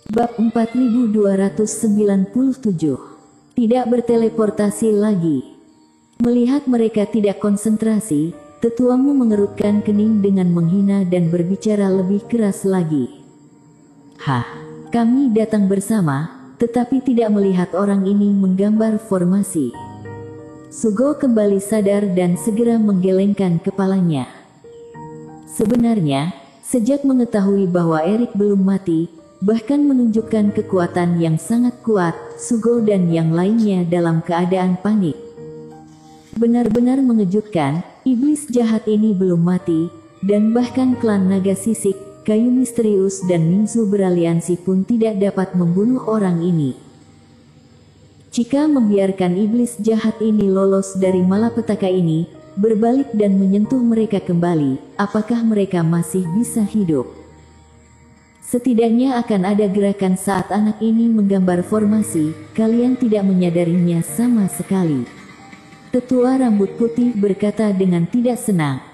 Bab 4297. Tidak berteleportasi lagi. Melihat mereka tidak konsentrasi, tetuamu mengerutkan kening dengan menghina dan berbicara lebih keras lagi. Hah, kami datang bersama, tetapi tidak melihat orang ini menggambar formasi. Sugo kembali sadar dan segera menggelengkan kepalanya. Sebenarnya, sejak mengetahui bahwa Erik belum mati, bahkan menunjukkan kekuatan yang sangat kuat, Sugo dan yang lainnya dalam keadaan panik. Benar-benar mengejutkan, iblis jahat ini belum mati, dan bahkan klan naga sisik, kayu misterius dan Mingzu beraliansi pun tidak dapat membunuh orang ini. Jika membiarkan iblis jahat ini lolos dari malapetaka ini, berbalik dan menyentuh mereka kembali, apakah mereka masih bisa hidup? Setidaknya akan ada gerakan saat anak ini menggambar formasi, kalian tidak menyadarinya sama sekali. Tetua rambut putih berkata dengan tidak senang.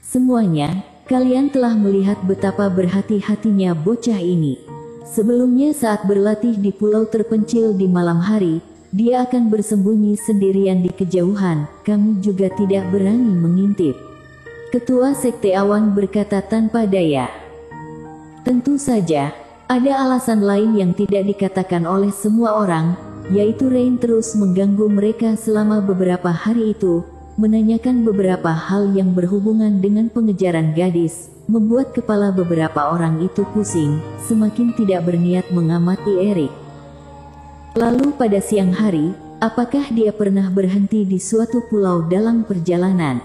Semuanya, kalian telah melihat betapa berhati-hatinya bocah ini. Sebelumnya saat berlatih di pulau terpencil di malam hari, dia akan bersembunyi sendirian di kejauhan, kami juga tidak berani mengintip. Ketua Sekte Awan berkata tanpa daya. Tentu saja, ada alasan lain yang tidak dikatakan oleh semua orang, yaitu Rain terus mengganggu mereka selama beberapa hari itu, menanyakan beberapa hal yang berhubungan dengan pengejaran gadis, membuat kepala beberapa orang itu pusing, semakin tidak berniat mengamati Erik. Lalu pada siang hari, apakah dia pernah berhenti di suatu pulau dalam perjalanan?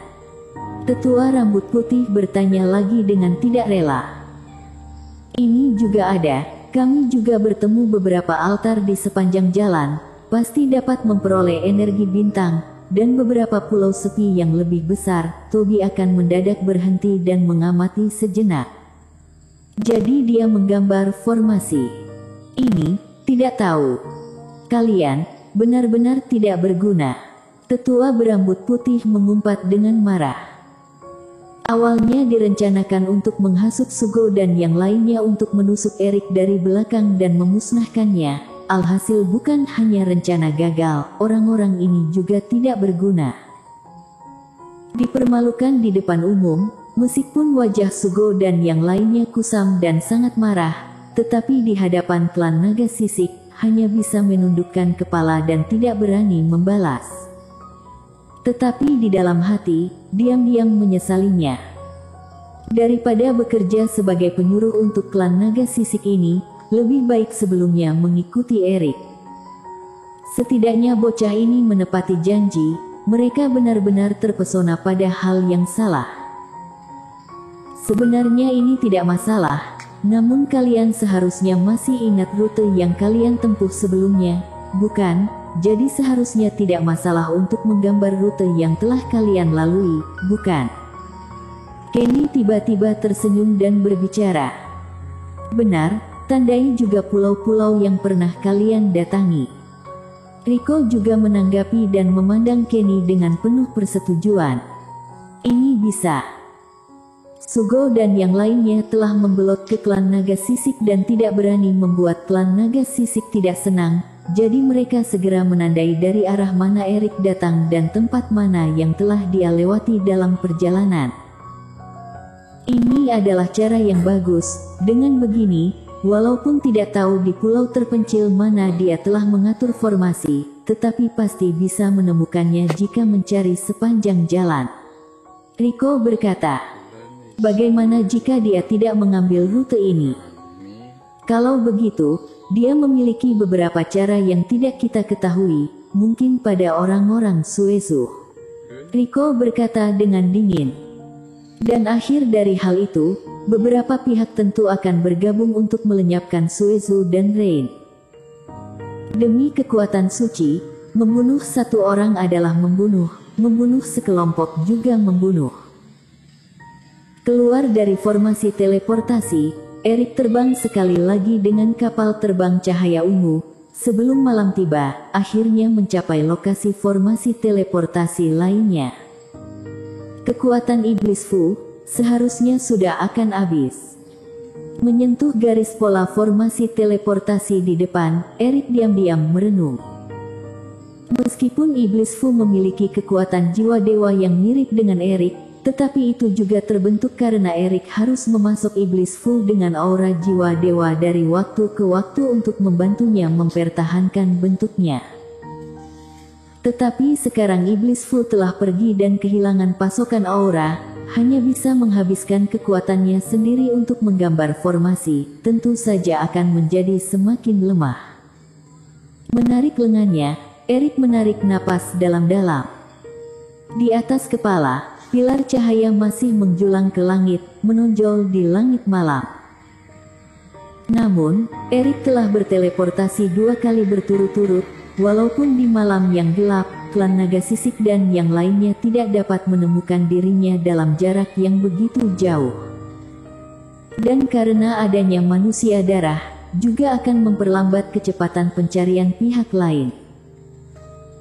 Tetua rambut putih bertanya lagi dengan tidak rela. Ini juga ada. Kami juga bertemu beberapa altar di sepanjang jalan, pasti dapat memperoleh energi bintang, dan beberapa pulau sepi yang lebih besar. Tobi akan mendadak berhenti dan mengamati sejenak. Jadi dia menggambar formasi. Ini, tidak tahu. Kalian, benar-benar tidak berguna. Tetua berambut putih mengumpat dengan marah. Awalnya direncanakan untuk menghasut Sugo dan yang lainnya untuk menusuk Erik dari belakang dan memusnahkannya. Alhasil bukan hanya rencana gagal, orang-orang ini juga tidak berguna. Dipermalukan di depan umum, meskipun wajah Sugo dan yang lainnya kusam dan sangat marah, tetapi di hadapan klan naga sisik, hanya bisa menundukkan kepala dan tidak berani membalas. Tetapi di dalam hati, diam-diam menyesalinya. Daripada bekerja sebagai penyuruh untuk klan naga sisik ini, lebih baik sebelumnya mengikuti Erik. Setidaknya bocah ini menepati janji, mereka benar-benar terpesona pada hal yang salah. Sebenarnya ini tidak masalah, namun kalian seharusnya masih ingat rute yang kalian tempuh sebelumnya, bukan? Jadi seharusnya tidak masalah untuk menggambar rute yang telah kalian lalui, bukan? Kenny tiba-tiba tersenyum dan berbicara. Benar, tandai juga pulau-pulau yang pernah kalian datangi. Riko juga menanggapi dan memandang Kenny dengan penuh persetujuan. Ini bisa. Sugo dan yang lainnya telah membelot ke klan naga sisik dan tidak berani membuat klan naga sisik tidak senang. Jadi mereka segera menandai dari arah mana Erik datang dan tempat mana yang telah dia lewati dalam perjalanan. Ini adalah cara yang bagus. Dengan begini, walaupun tidak tahu di pulau terpencil mana dia telah mengatur formasi, tetapi pasti bisa menemukannya jika mencari sepanjang jalan. Riko berkata, bagaimana jika dia tidak mengambil rute ini? Kalau begitu, dia memiliki beberapa cara yang tidak kita ketahui, mungkin pada orang-orang Suezu. Riko berkata dengan dingin. Dan akhir dari hal itu, beberapa pihak tentu akan bergabung untuk melenyapkan Suezu dan Rain. Demi kekuatan suci, membunuh satu orang adalah membunuh sekelompok juga membunuh. Keluar dari formasi teleportasi, Erik terbang sekali lagi dengan kapal terbang cahaya ungu. Sebelum malam tiba, akhirnya mencapai lokasi formasi teleportasi lainnya. Kekuatan iblis Fu seharusnya sudah akan habis. Menyentuh garis pola formasi teleportasi di depan, Erik diam-diam merenung. Meskipun Iblis Fu memiliki kekuatan jiwa dewa yang mirip dengan Erik, tetapi itu juga terbentuk karena Erik harus memasok Iblis Fu dengan aura jiwa dewa dari waktu ke waktu untuk membantunya mempertahankan bentuknya. Tetapi sekarang Iblis Fu telah pergi dan kehilangan pasokan aura, hanya bisa menghabiskan kekuatannya sendiri untuk menggambar formasi, tentu saja akan menjadi semakin lemah. Menarik lengannya, Erik menarik napas dalam-dalam. Di atas kepala, pilar cahaya masih menjulang ke langit, menonjol di langit malam. Namun, Erik telah berteleportasi 2 kali berturut-turut, walaupun di malam yang gelap, klan naga sisik dan yang lainnya tidak dapat menemukan dirinya dalam jarak yang begitu jauh. Dan karena adanya manusia darah, juga akan memperlambat kecepatan pencarian pihak lain.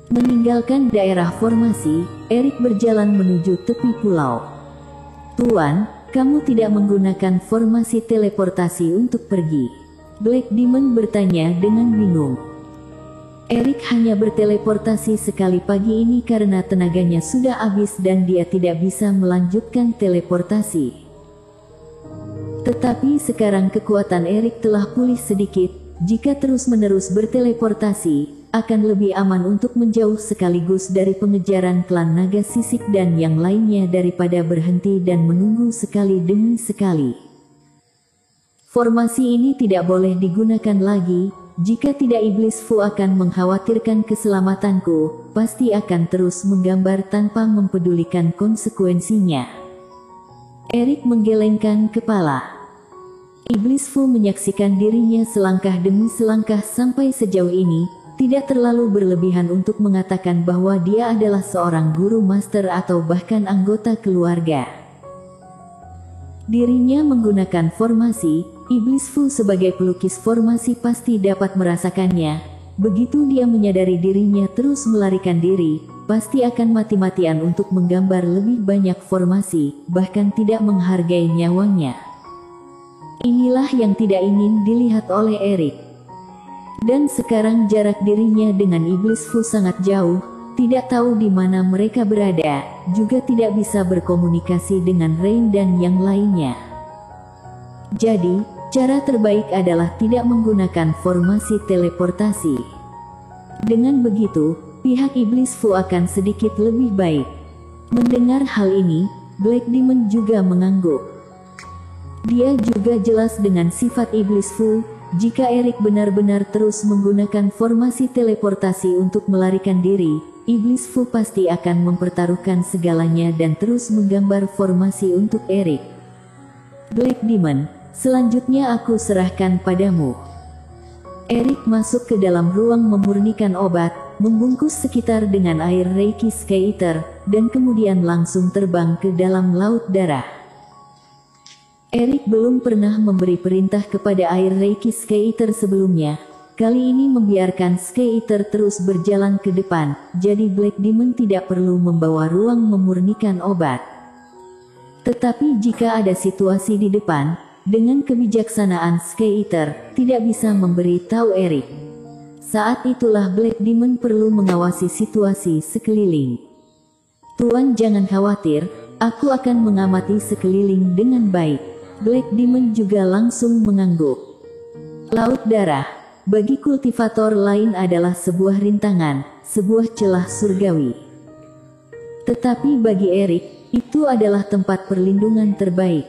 Meninggalkan daerah formasi, Erik berjalan menuju tepi pulau. "Tuan, kamu tidak menggunakan formasi teleportasi untuk pergi?" Black Demon bertanya dengan bingung. Erik hanya berteleportasi sekali pagi ini karena tenaganya sudah habis dan dia tidak bisa melanjutkan teleportasi. Tetapi sekarang kekuatan Erik telah pulih sedikit. Jika terus-menerus berteleportasi, akan lebih aman untuk menjauh sekaligus dari pengejaran klan naga sisik dan yang lainnya daripada berhenti dan menunggu sekali demi sekali. Formasi ini tidak boleh digunakan lagi. Jika tidak, Iblis Fu akan mengkhawatirkan keselamatanku, pasti akan terus menggambar tanpa mempedulikan konsekuensinya. Erik menggelengkan kepala. Iblis Fu menyaksikan dirinya selangkah demi selangkah sampai sejauh ini, tidak terlalu berlebihan untuk mengatakan bahwa dia adalah seorang guru master atau bahkan anggota keluarga. Dirinya menggunakan formasi, Iblis Fu sebagai pelukis formasi pasti dapat merasakannya. Begitu dia menyadari dirinya terus melarikan diri, pasti akan mati-matian untuk menggambar lebih banyak formasi, bahkan tidak menghargai nyawanya. Inilah yang tidak ingin dilihat oleh Erik. Dan sekarang jarak dirinya dengan Iblis Fu sangat jauh, tidak tahu di mana mereka berada, juga tidak bisa berkomunikasi dengan Rain dan yang lainnya. Jadi, cara terbaik adalah tidak menggunakan formasi teleportasi. Dengan begitu, pihak Iblis Fu akan sedikit lebih baik. Mendengar hal ini, Black Demon juga mengangguk. Dia juga jelas dengan sifat Iblis Fu, jika Erik benar-benar terus menggunakan formasi teleportasi untuk melarikan diri, Iblis Fu pasti akan mempertaruhkan segalanya dan terus menggambar formasi untuk Erik. Black Demon, selanjutnya aku serahkan padamu. Erik masuk ke dalam ruang memurnikan obat, membungkus sekitar dengan air Reiki Sky Eater, dan kemudian langsung terbang ke dalam laut darah. Erik belum pernah memberi perintah kepada air Reiki Sky Eater sebelumnya. Kali ini membiarkan Sky Eater terus berjalan ke depan, jadi Black Demon tidak perlu membawa ruang memurnikan obat. Tetapi jika ada situasi di depan, dengan kebijaksanaan Sky Eater tidak bisa memberi tahu Erik. Saat itulah Black Demon perlu mengawasi situasi sekeliling. "Tuan jangan khawatir, aku akan mengamati sekeliling dengan baik." Black Demon juga langsung mengangguk. Laut darah, bagi kultivator lain adalah sebuah rintangan, sebuah celah surgawi. Tetapi bagi Erik, itu adalah tempat perlindungan terbaik.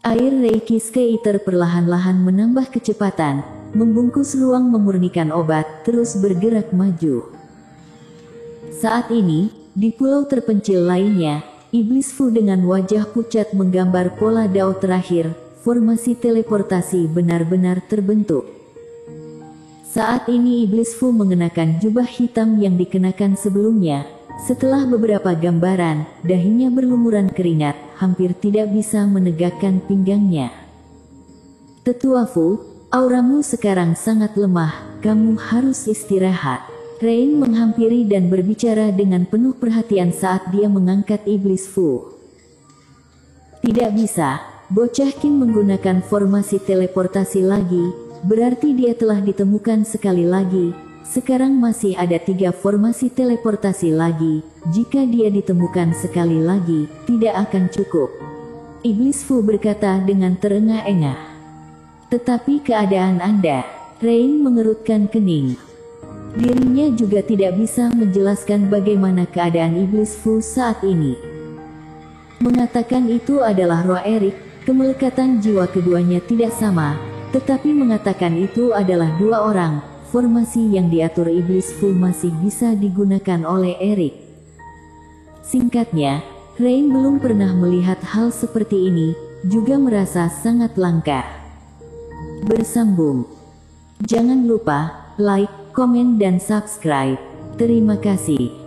Air Reiki Sky Eater perlahan-lahan menambah kecepatan, membungkus ruang memurnikan obat, terus bergerak maju. Saat ini, di pulau terpencil lainnya, Iblis Fu dengan wajah pucat menggambar pola Dao terakhir, formasi teleportasi benar-benar terbentuk. Saat ini Iblis Fu mengenakan jubah hitam yang dikenakan sebelumnya. Setelah beberapa gambaran, dahinya berlumuran keringat, hampir tidak bisa menegakkan pinggangnya. "Tetua Fu, auramu sekarang sangat lemah, kamu harus istirahat." Rain menghampiri dan berbicara dengan penuh perhatian saat dia mengangkat Iblis Fu. "Tidak bisa, bocah Qin menggunakan formasi teleportasi lagi, berarti dia telah ditemukan sekali lagi. Sekarang masih ada 3 formasi teleportasi lagi, jika dia ditemukan sekali lagi, tidak akan cukup. Iblis Fu berkata dengan terengah-engah. Tetapi keadaan Anda, Rain mengerutkan kening. Dirinya juga tidak bisa menjelaskan bagaimana keadaan Iblis Fu saat ini. Mengatakan itu adalah roh Erik, kemelekatan jiwa keduanya tidak sama, tetapi mengatakan itu adalah 2 orang. Formasi yang diatur Iblis Fu masih bisa digunakan oleh Erik. Singkatnya, Rain belum pernah melihat hal seperti ini, juga merasa sangat langka. Bersambung. Jangan lupa like, komen dan subscribe. Terima kasih.